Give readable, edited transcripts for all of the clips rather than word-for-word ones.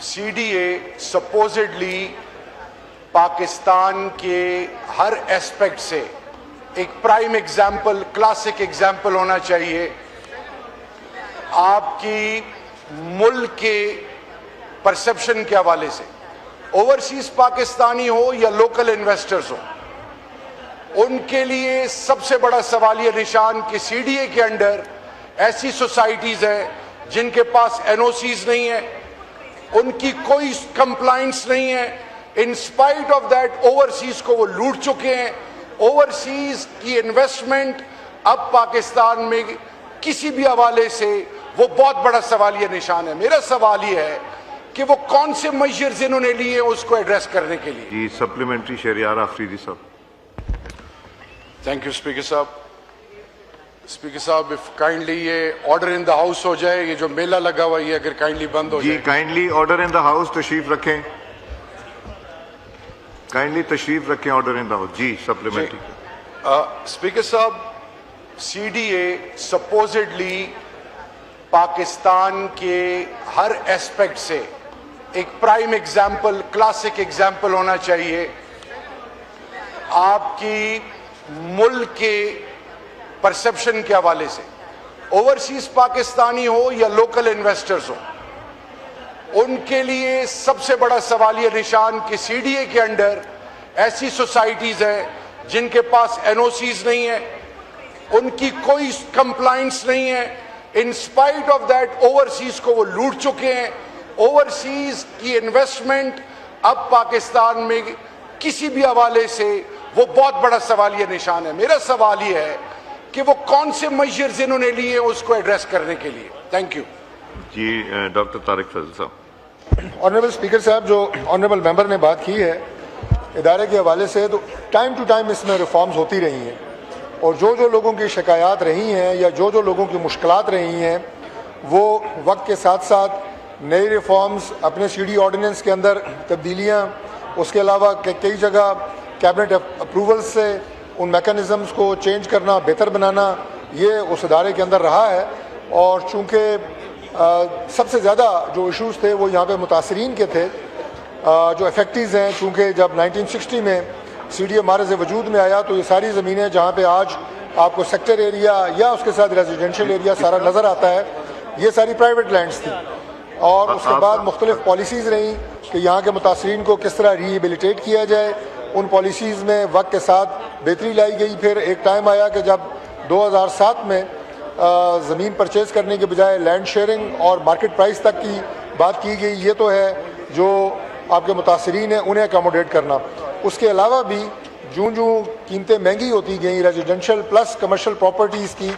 CDA supposedly Pakistan के हर aspect से एक प्राइम एग्जाम्पल, क्लासिक एग्जाम्पल होना चाहिए। आपकी मुल्क के परसेप्शन के हवाले से, ओवरसीज पाकिस्तानी हो या लोकल इन्वेस्टर्स हो, उनके लिए सबसे बड़ा सवालिया निशान कि CDA के अंडर ऐसी सोसाइटीज हैं जिनके पास NOCs नहीं है, उनकी कोई कंप्लाइंस नहीं है। In spite of that overseas को वो लूट चुके हैं। ओवरसीज की इन्वेस्टमेंट अब पाकिस्तान में किसी भी हवाले से वो बहुत बड़ा सवालिया निशान है। मेरा सवाल ये है कि वो कौन से मेजर्स इन्होंने लिए उसको एड्रेस करने के लिए। जी, सप्लीमेंट्री शहरियार आफरीदी साहब। थैंक यू स्पीकर साहब। स्पीकर साहब, इफ काइंडली ये ऑर्डर इन द हाउस हो जाए, ये जो मेला लगा हुआ है अगर काइंडली बंद हो जाए। जी, kindly order in the house, तशरीफ रखें। काइंडली तशरीफ रखें, ऑर्डर इन द हाउस। जी, सप्लीमेंट्री। स्पीकर साहब, CDA सपोजिडली पाकिस्तान के हर एस्पेक्ट से एक प्राइम एग्जाम्पल, क्लासिक एग्जाम्पल होना चाहिए। आपकी मुल्क के परसेप्शन के हवाले से, ओवरसीज पाकिस्तानी हो या लोकल इन्वेस्टर्स हो, उनके लिए सबसे बड़ा सवालिया निशान कि CDA के अंडर ऐसी सोसाइटीज हैं जिनके पास NOCs नहीं है, उनकी कोई कंप्लाइंस नहीं है। In spite of that overseas को वो लूट चुके हैं। ओवरसीज की इन्वेस्टमेंट अब पाकिस्तान में किसी भी हवाले से वो बहुत बड़ा सवालिया निशान है। मेरा सवाल ये है कि वो कौन से मेजर्स इन्होंने लिए उसको एड्रेस करने के लिए। Thank you. जी, डॉक्टर तारिक फजल साहब। ऑनरेबल स्पीकर साहब, जो ऑनरेबल मेंबर ने बात की है इदारे के हवाले से, तो टाइम टू टाइम इसमें रिफॉर्म्स होती रही हैं और जो जो लोगों की शिकायत रही हैं या जो जो लोगों की मुश्किलात रही हैं वो वक्त के साथ साथ नई रिफॉर्म्स, अपने CD ऑर्डिनेंस के अंदर तब्दीलियाँ, उसके अलावा कई जगह कैबिनेट अप्रूवल्स से उन मैकेनिज़म्स को चेंज करना, बेहतर बनाना, ये उस इदारे के अंदर रहा है। और चूँकि सबसे ज़्यादा जो इश्यूज़ थे वो यहाँ पे मुतासरीन के थे, जो इफेक्टिव्स हैं। चूँकि जब 1960 में CDA हमारे से वजूद में आया तो ये सारी ज़मीनें जहाँ पे आज आपको सेक्टर एरिया या उसके साथ रेजिडेंशियल एरिया सारा नज़र आता है, ये सारी प्राइवेट लैंड्स थी। और उसके बाद मुख्तलिफ पॉलिसीज़ रहीं कि यहाँ के मुतासरीन को किस तरह रिहेबिलिटेट किया जाए। उन पॉलिसीज़ में वक्त के साथ बेहतरी लाई गई। फिर एक टाइम आया कि जब 2007 में ज़मीन परचेज़ करने के बजाय लैंड शेयरिंग और मार्केट प्राइस तक की बात की गई। ये तो है जो आपके मुतासरीन हैं उन्हें अकोमोडेट करना। उसके अलावा भी जूँ जूँ कीमतें महंगी होती गई रेजिडेंशियल प्लस कमर्शियल प्रॉपर्टीज़ की,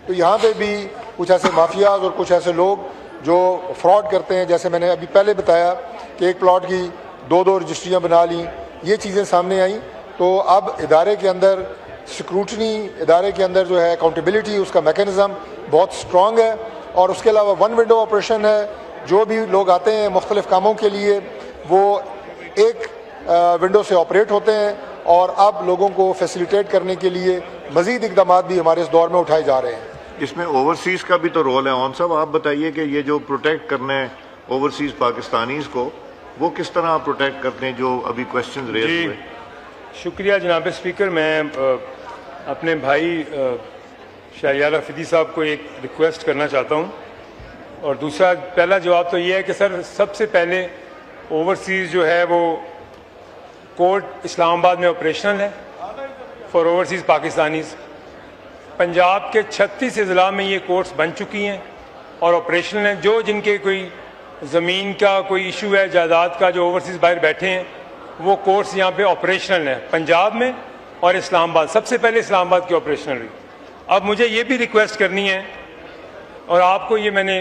तो यहाँ पे भी कुछ ऐसे माफियाज और कुछ ऐसे लोग जो फ्रॉड करते हैं। जैसे मैंने अभी पहले बताया कि एक प्लॉट की 2-2 रजिस्ट्रियाँ बना ली, ये चीज़ें सामने आई। तो अब इदारे के अंदर स्क्रूटनी, इदारे के अंदर जो है अकाउंटेबिलिटी, उसका मैकेनिज़्म बहुत स्ट्रॉन्ग है। और उसके अलावा वन विंडो ऑपरेशन है। जो भी लोग आते हैं मुख्तलिफ़ कामों के लिए वो एक विंडो से ऑपरेट होते हैं। और अब लोगों को फैसिलिटेट करने के लिए मज़ीद इक़दामात भी हमारे इस दौर में उठाए जा रहे हैं। इसमें ओवरसीज़ का भी तो रोल है। ऑन साहब, आप बताइए कि ये जो प्रोटेक्ट करने हैं ओवरसीज़ पाकिस्तानीज़ को, वो किस तरह आप प्रोटेक्ट करते हैं, जो अभी क्वेश्चन रेज हुए। शुक्रिया जनाब स्पीकर। मैं अपने भाई शहरियार आफरीदी साहब को एक रिक्वेस्ट करना चाहता हूँ। और दूसरा, पहला जवाब तो ये है कि सर सबसे पहले ओवरसीज़ जो है वो कोर्ट इस्लामाबाद में ऑपरेशनल है फॉर ओवरसीज़ पाकिस्तानीज़। पंजाब के 36 अजला में ये कोर्ट्स बन चुकी हैं और ऑपरेशनल हैं। जो जिनके कोई ज़मीन का कोई इशू है, जायदाद का, जो ओवरसीज़ बाहर बैठे हैं, वो कोर्ट्स यहाँ पे ऑपरेशनल हैं पंजाब में और इस्लामाबाद। सबसे पहले इस्लामाबाद की ऑपरेशनल हुई। अब मुझे ये भी रिक्वेस्ट करनी है और आपको ये मैंने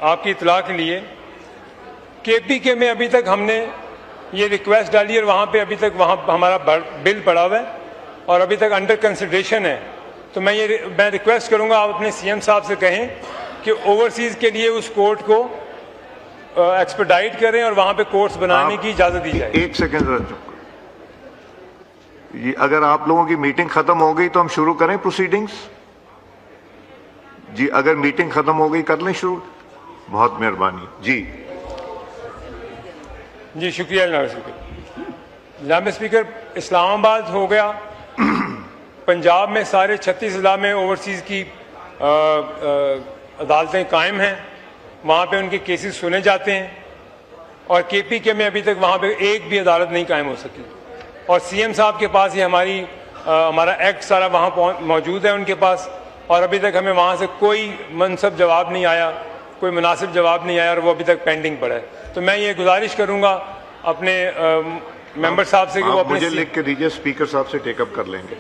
आपकी इतला के लिए, KPK में अभी तक हमने ये रिक्वेस्ट डाली और वहाँ पे अभी तक वहाँ हमारा बिल पड़ा हुआ है और अभी तक अंडर कंसिडरेशन है। तो मैं रिक्वेस्ट करूँगा आप अपने CM साहब से कहें कि ओवरसीज़ के लिए उस कोर्ट को एक्सपेडाइट करें और वहाँ पे कोर्ट्स बनाने की इजाज़त दी जाए। एक सेकेंड, ये अगर आप लोगों की मीटिंग खत्म हो गई तो हम शुरू करें प्रोसीडिंग्स। जी, अगर मीटिंग खत्म हो गई कर लें शुरू। बहुत मेहरबानी। जी جی شکریہ جناب اسپیکر. جناب اسپیکر اسلام آباد ہو گیا, پنجاب میں سارے 36 اضلاع میں اوورسیز کی عدالتیں قائم ہیں, وہاں پہ ان کے کیسز سنے جاتے ہیں, اور کے پی کے میں ابھی تک وہاں پہ ایک بھی عدالت نہیں قائم ہو سکی, اور سی ایم صاحب کے پاس یہ ہمارا ایکٹ سارا وہاں موجود ہے ان کے پاس, اور ابھی تک ہمیں وہاں سے کوئی مناسب جواب نہیں آیا, کوئی مناسب جواب نہیں آیا, اور وہ ابھی تک پینڈنگ پڑا ہے. تو میں یہ گزارش کروں گا اپنے ممبر صاحب سے کہ وہ اپنے مجھے لکھ کے دیجیے, اسپیکر صاحب سے ٹیک اپ کر لیں گے.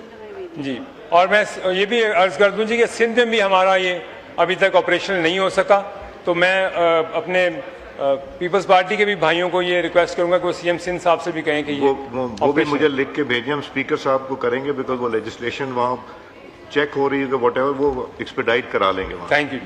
جی, اور میں یہ بھی عرض کر دوں جی کہ سندھ میں بھی ہمارا یہ ابھی تک آپریشنل نہیں ہو سکا, تو میں اپنے پیپلز پارٹی کے بھی بھائیوں کو یہ ریکویسٹ کروں گا کہ وہ سی ایم سندھ صاحب سے بھی کہیں کہ وہ بھی مجھے لکھ کے بھیجیں, ہم اسپیکر صاحب کو کریں گے, بیکاز وہ لیجسلیشن وہاں چیک ہو رہی ہے کہ واٹ ایور وہ ایکسپیڈائٹ کرا لیں گے وہاں. Thank you.